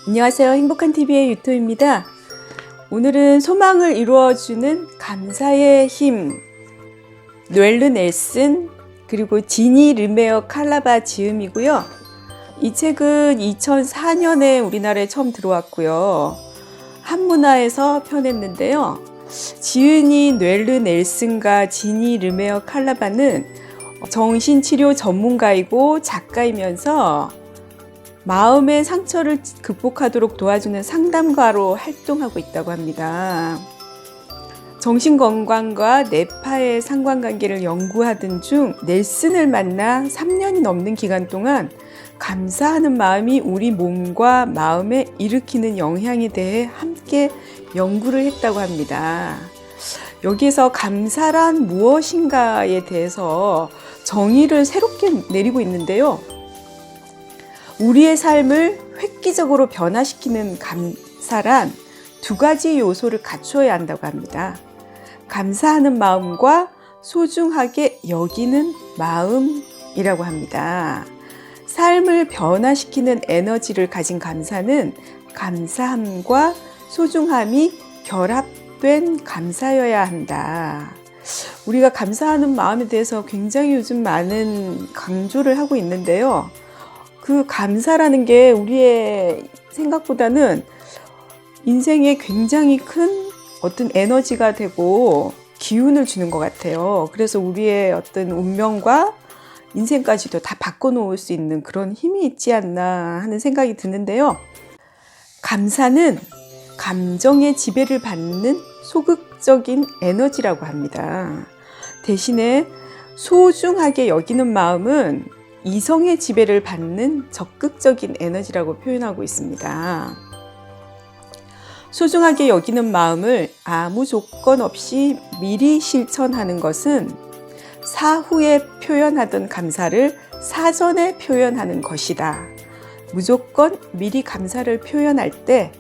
안녕하세요. 행복한 TV의 유토입니다. 오늘은 소망을 이루어주는 감사의 힘, 뇌르 넬슨 그리고 지니 르메어 칼라바 지음이고요. 이 책은 2004년에 우리나라에 처음 들어왔고요. 한문화에서 펴냈는데요. 지은이 뇌르 넬슨과 지니 르메어 칼라바는 정신치료 전문가이고 작가이면서 마음의 상처를 극복하도록 도와주는 상담가로 활동하고 있다고 합니다. 정신건강과 뇌파의 상관관계를 연구하던 중 넬슨을 만나 3년이 넘는 기간 동안 감사하는 마음이 우리 몸과 마음에 일으키는 영향에 대해 함께 연구를 했다고 합니다. 여기에서 감사란 무엇인가에 대해서 정의를 새롭게 내리고 있는데요. 우리의 삶을 획기적으로 변화시키는 감사란 두 가지 요소를 갖추어야 한다고 합니다. 감사하는 마음과 소중하게 여기는 마음이라고 합니다. 삶을 변화시키는 에너지를 가진 감사는 감사함과 소중함이 결합된 감사여야 한다. 우리가 감사하는 마음에 대해서 굉장히 요즘 많은 강조를 하고 있는데요. 그 감사라는 게 우리의 생각보다는 인생에 굉장히 큰 어떤 에너지가 되고 기운을 주는 것 같아요. 그래서 우리의 어떤 운명과 인생까지도 다 바꿔놓을 수 있는 그런 힘이 있지 않나 하는 생각이 드는데요. 감사는 감정의 지배를 받는 소극적인 에너지라고 합니다. 대신에 소중하게 여기는 마음은 이성의 지배를 받는 적극적인 에너지라고 표현하고 있습니다. 소중하게 여기는 마음을 아무 조건 없이 미리 실천하는 것은 사후에 표현하던 감사를 사전에 표현하는 것이다. 무조건 미리 감사를 표현할 때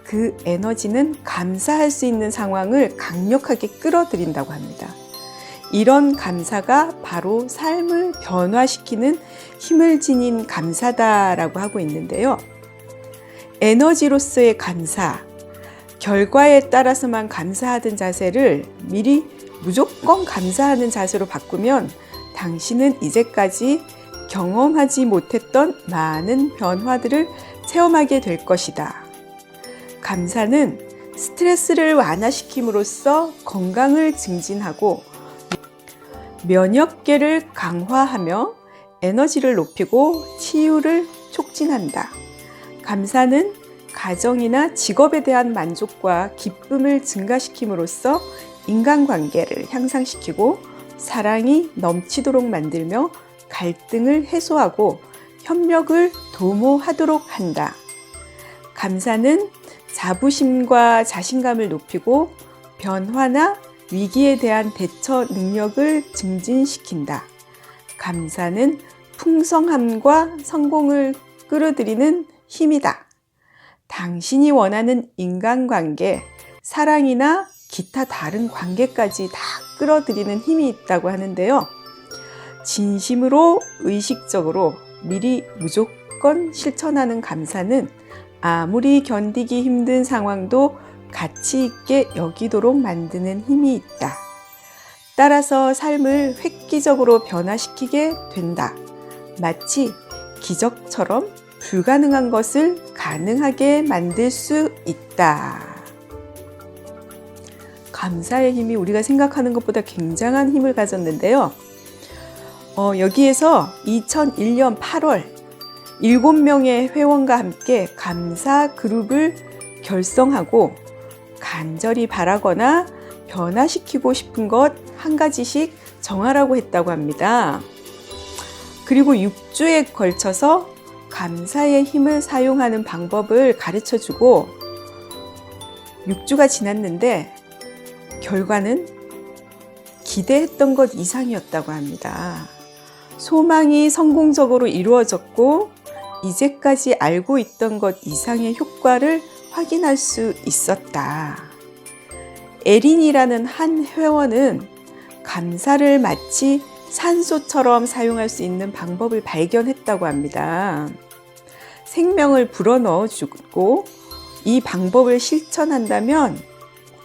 그 에너지는 감사할 수 있는 상황을 강력하게 끌어들인다고 합니다. 이런 감사가 바로 삶을 변화시키는 힘을 지닌 감사다라고 하고 있는데요. 에너지로서의 감사, 결과에 따라서만 감사하던 자세를 미리 무조건 감사하는 자세로 바꾸면 당신은 이제까지 경험하지 못했던 많은 변화들을 체험하게 될 것이다. 감사는 스트레스를 완화시킴으로써 건강을 증진하고 면역계를 강화하며 에너지를 높이고 치유를 촉진한다. 감사는 가정이나 직업에 대한 만족과 기쁨을 증가시킴으로써 인간관계를 향상시키고 사랑이 넘치도록 만들며 갈등을 해소하고 협력을 도모하도록 한다. 감사는 자부심과 자신감을 높이고 변화나 위기에 대한 대처 능력을 증진시킨다. 감사는 풍성함과 성공을 끌어들이는 힘이다. 당신이 원하는 인간관계, 사랑이나 기타 다른 관계까지 다 끌어들이는 힘이 있다고 하는데요. 진심으로 의식적으로 미리 무조건 실천하는 감사는 아무리 견디기 힘든 상황도 가치 있게 여기도록 만드는 힘이 있다. 따라서 삶을 획기적으로 변화시키게 된다. 마치 기적처럼 불가능한 것을 가능하게 만들 수 있다. 감사의 힘이 우리가 생각하는 것보다 굉장한 힘을 가졌는데요. 여기에서 2001년 8월 7명의 회원과 함께 감사 그룹을 결성하고 간절히 바라거나 변화시키고 싶은 것 한 가지씩 정하라고 했다고 합니다. 그리고 6주에 걸쳐서 감사의 힘을 사용하는 방법을 가르쳐주고 6주가 지났는데 결과는 기대했던 것 이상이었다고 합니다. 소망이 성공적으로 이루어졌고 이제까지 알고 있던 것 이상의 효과를 확인할 수 있었다. 에린이라는 한 회원은 감사를 마치 산소처럼 사용할 수 있는 방법을 발견했다고 합니다. 생명을 불어넣어 주고 이 방법을 실천한다면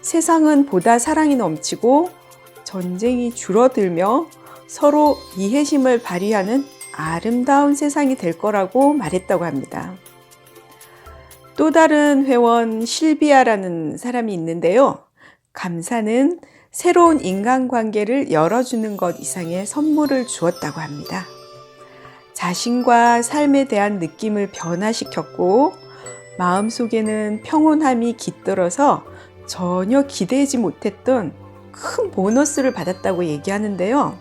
세상은 보다 사랑이 넘치고 전쟁이 줄어들며 서로 이해심을 발휘하는 아름다운 세상이 될 거라고 말했다고 합니다. 또 다른 회원 실비아라는 사람이 있는데요. 감사는 새로운 인간관계를 열어주는 것 이상의 선물을 주었다고 합니다. 자신과 삶에 대한 느낌을 변화시켰고 마음속에는 평온함이 깃들어서 전혀 기대하지 못했던 큰 보너스를 받았다고 얘기하는데요.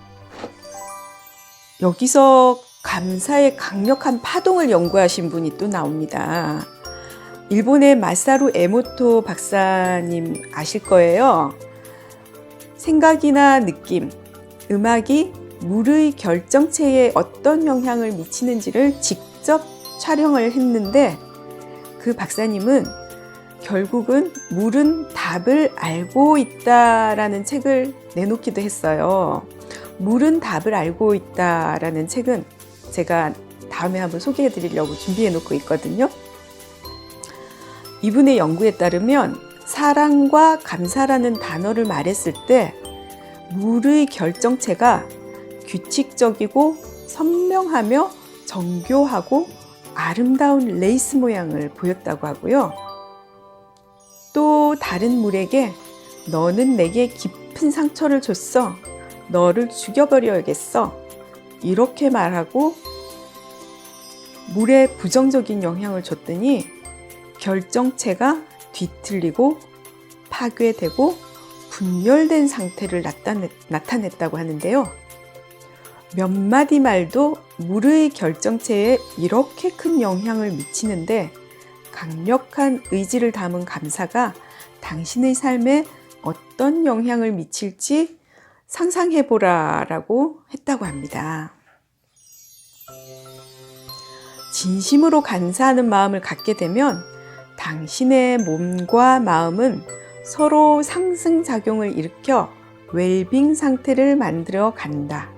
여기서 감사의 강력한 파동을 연구하신 분이 또 나옵니다. 일본의 마사루 에모토 박사님 아실 거예요. 생각이나 느낌, 음악이 물의 결정체에 어떤 영향을 미치는지를 직접 촬영을 했는데 그 박사님은 결국은 물은 답을 알고 있다라는 책을 내놓기도 했어요. 물은 답을 알고 있다라는 책은 제가 다음에 한번 소개해 드리려고 준비해 놓고 있거든요. 이분의 연구에 따르면 사랑과 감사라는 단어를 말했을 때 물의 결정체가 규칙적이고 선명하며 정교하고 아름다운 레이스 모양을 보였다고 하고요. 또 다른 물에게 너는 내게 깊은 상처를 줬어. 너를 죽여버려야겠어. 이렇게 말하고 물에 부정적인 영향을 줬더니 결정체가 뒤틀리고 파괴되고 분열된 상태를 나타냈다고 하는데요. 몇 마디 말도 물의 결정체에 이렇게 큰 영향을 미치는데 강력한 의지를 담은 감사가 당신의 삶에 어떤 영향을 미칠지 상상해보라 라고 했다고 합니다. 진심으로 감사하는 마음을 갖게 되면 당신의 몸과 마음은 서로 상승작용을 일으켜 웰빙 상태를 만들어 간다.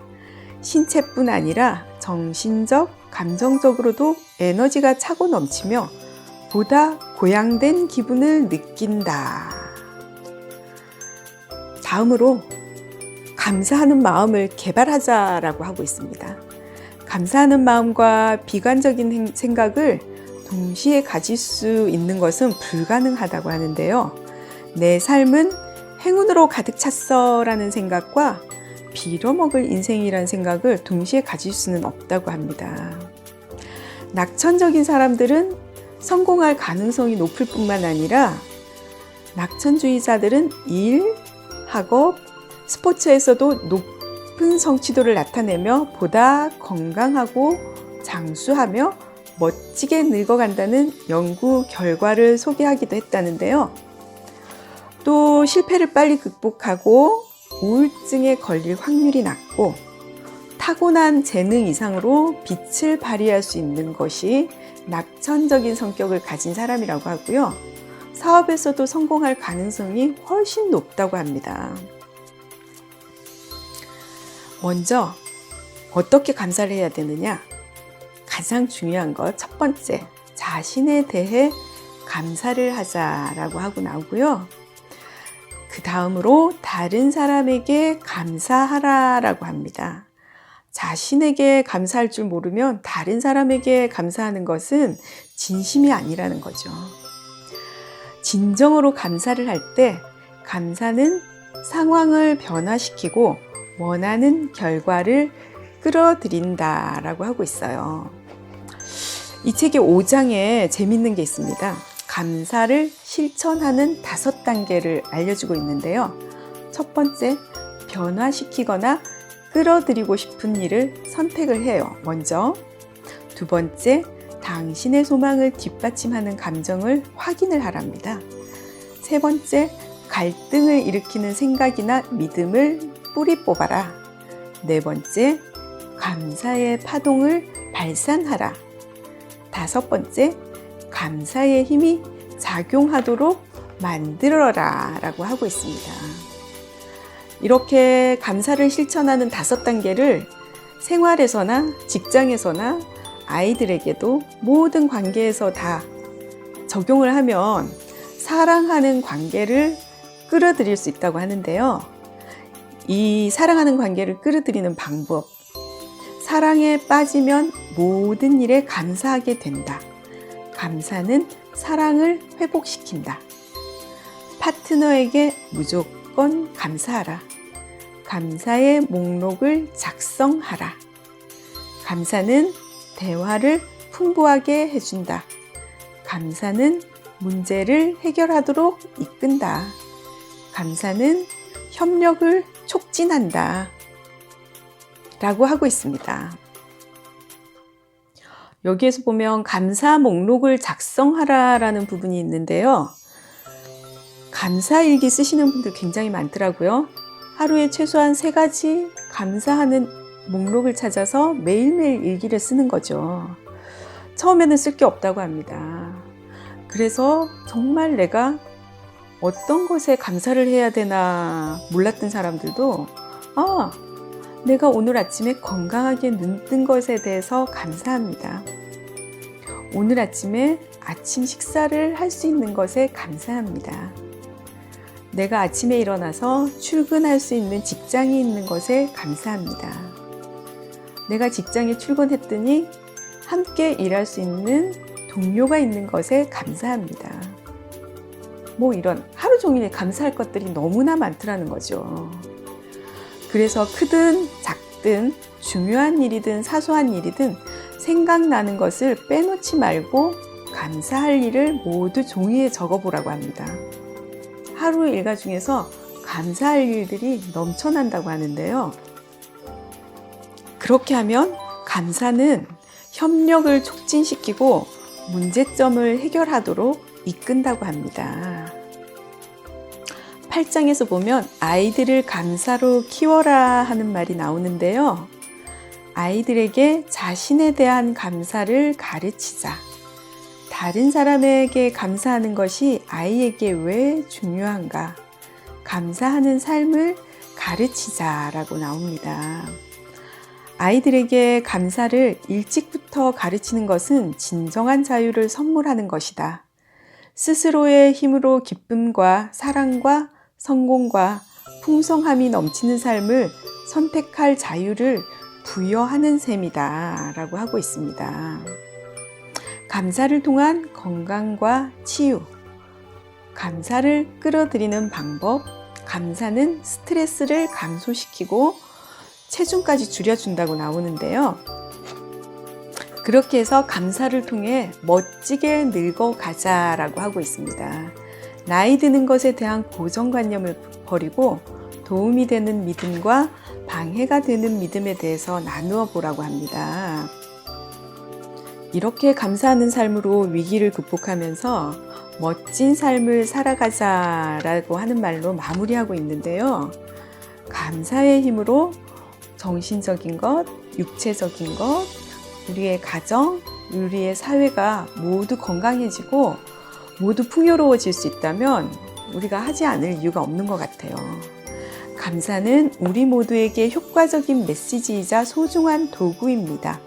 신체뿐 아니라 정신적, 감정적으로도 에너지가 차고 넘치며 보다 고양된 기분을 느낀다. 다음으로 감사하는 마음을 개발하자라고 하고 있습니다. 감사하는 마음과 비관적인 생각을 동시에 가질 수 있는 것은 불가능하다고 하는데요. 내 삶은 행운으로 가득 찼어 라는 생각과 빌어먹을 인생이라는 생각을 동시에 가질 수는 없다고 합니다. 낙천적인 사람들은 성공할 가능성이 높을 뿐만 아니라 낙천주의자들은 일, 학업, 스포츠에서도 높은 성취도를 나타내며 보다 건강하고 장수하며 멋지게 늙어간다는 연구 결과를 소개하기도 했다는데요. 또 실패를 빨리 극복하고 우울증에 걸릴 확률이 낮고 타고난 재능 이상으로 빛을 발휘할 수 있는 것이 낙천적인 성격을 가진 사람이라고 하고요. 사업에서도 성공할 가능성이 훨씬 높다고 합니다. 먼저 어떻게 감사를 해야 되느냐? 가장 중요한 것 첫 번째, 자신에 대해 감사를 하자라고 하고 나오고요. 그 다음으로 다른 사람에게 감사하라라고 합니다. 자신에게 감사할 줄 모르면 다른 사람에게 감사하는 것은 진심이 아니라는 거죠. 진정으로 감사를 할 때 감사는 상황을 변화시키고 원하는 결과를 끌어들인다라고 하고 있어요. 이 책의 5장에 재밌는 게 있습니다. 감사를 실천하는 5단계를 알려주고 있는데요. 첫 번째, 변화시키거나 끌어들이고 싶은 일을 선택을 해요. 먼저. 두 번째, 당신의 소망을 뒷받침하는 감정을 확인을 하랍니다. 세 번째, 갈등을 일으키는 생각이나 믿음을 뿌리 뽑아라. 네 번째, 감사의 파동을 발산하라. 다섯 번째, 감사의 힘이 작용하도록 만들어라 라고 하고 있습니다. 이렇게 감사를 실천하는 5단계를 생활에서나 직장에서나 아이들에게도 모든 관계에서 다 적용을 하면 사랑하는 관계를 끌어들일 수 있다고 하는데요. 이 사랑하는 관계를 끌어들이는 방법. 사랑에 빠지면 모든 일에 감사하게 된다. 감사는 사랑을 회복시킨다. 파트너에게 무조건 감사하라. 감사의 목록을 작성하라. 감사는 대화를 풍부하게 해준다. 감사는 문제를 해결하도록 이끈다. 감사는 협력을 촉진한다. 라고 하고 있습니다. 여기에서 보면 감사 목록을 작성하라 라는 부분이 있는데요. 감사일기 쓰시는 분들 굉장히 많더라고요. 하루에 최소한 3가지 감사하는 목록을 찾아서 매일매일 일기를 쓰는 거죠. 처음에는 쓸 게 없다고 합니다. 그래서 정말 내가 어떤 것에 감사를 해야 되나 몰랐던 사람들도 내가 오늘 아침에 건강하게 눈 뜬 것에 대해서 감사합니다. 오늘 아침에 아침 식사를 할 수 있는 것에 감사합니다. 내가 아침에 일어나서 출근할 수 있는 직장이 있는 것에 감사합니다. 내가 직장에 출근했더니 함께 일할 수 있는 동료가 있는 것에 감사합니다. 이런 하루 종일 감사할 것들이 너무나 많더라는 거죠. 그래서 크든 작든 중요한 일이든 사소한 일이든 생각나는 것을 빼놓지 말고 감사할 일을 모두 종이에 적어보라고 합니다. 하루 일과 중에서 감사할 일들이 넘쳐난다고 하는데요. 그렇게 하면 감사는 협력을 촉진시키고 문제점을 해결하도록 이끈다고 합니다. 8장에서 보면 아이들을 감사로 키워라 하는 말이 나오는데요. 아이들에게 자신에 대한 감사를 가르치자. 다른 사람에게 감사하는 것이 아이에게 왜 중요한가? 감사하는 삶을 가르치자라고 나옵니다. 아이들에게 감사를 일찍부터 가르치는 것은 진정한 자유를 선물하는 것이다. 스스로의 힘으로 기쁨과 사랑과 성공과 풍성함이 넘치는 삶을 선택할 자유를 부여하는 셈이다 라고 하고 있습니다. 감사를 통한 건강과 치유, 감사를 끌어들이는 방법, 감사는 스트레스를 감소시키고 체중까지 줄여준다고 나오는데요. 그렇게 해서 감사를 통해 멋지게 늙어가자라고 하고 있습니다. 나이 드는 것에 대한 고정관념을 버리고 도움이 되는 믿음과 방해가 되는 믿음에 대해서 나누어 보라고 합니다. 이렇게 감사하는 삶으로 위기를 극복하면서 멋진 삶을 살아가자라고 하는 말로 마무리하고 있는데요. 감사의 힘으로 정신적인 것, 육체적인 것, 우리의 가정, 우리의 사회가 모두 건강해지고 모두 풍요로워질 수 있다면 우리가 하지 않을 이유가 없는 것 같아요. 감사는 우리 모두에게 효과적인 메시지이자 소중한 도구입니다.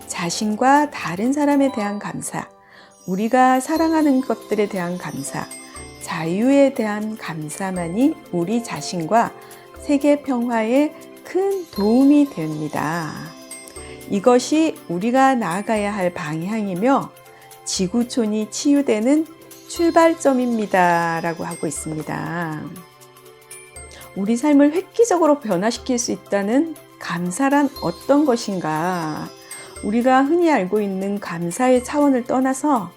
자신과 다른 사람에 대한 감사, 우리가 사랑하는 것들에 대한 감사, 자유에 대한 감사만이 우리 자신과 세계 평화에 큰 도움이 됩니다. 이것이 우리가 나아가야 할 방향이며 지구촌이 치유되는 출발점입니다. 라고 하고 있습니다. 우리 삶을 획기적으로 변화시킬 수 있다는 감사란 어떤 것인가? 우리가 흔히 알고 있는 감사의 차원을 떠나서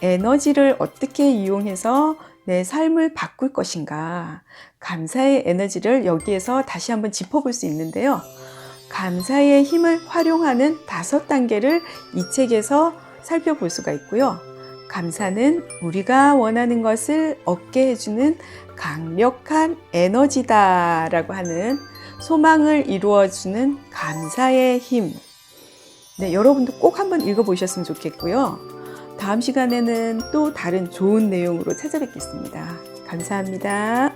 에너지를 어떻게 이용해서 내 삶을 바꿀 것인가? 감사의 에너지를 여기에서 다시 한번 짚어볼 수 있는데요. 감사의 힘을 활용하는 5단계를 이 책에서 살펴볼 수가 있고요. 감사는 우리가 원하는 것을 얻게 해주는 강력한 에너지다라고 하는 소망을 이루어주는 감사의 힘. 네, 여러분도 꼭 한번 읽어보셨으면 좋겠고요. 다음 시간에는 또 다른 좋은 내용으로 찾아뵙겠습니다. 감사합니다.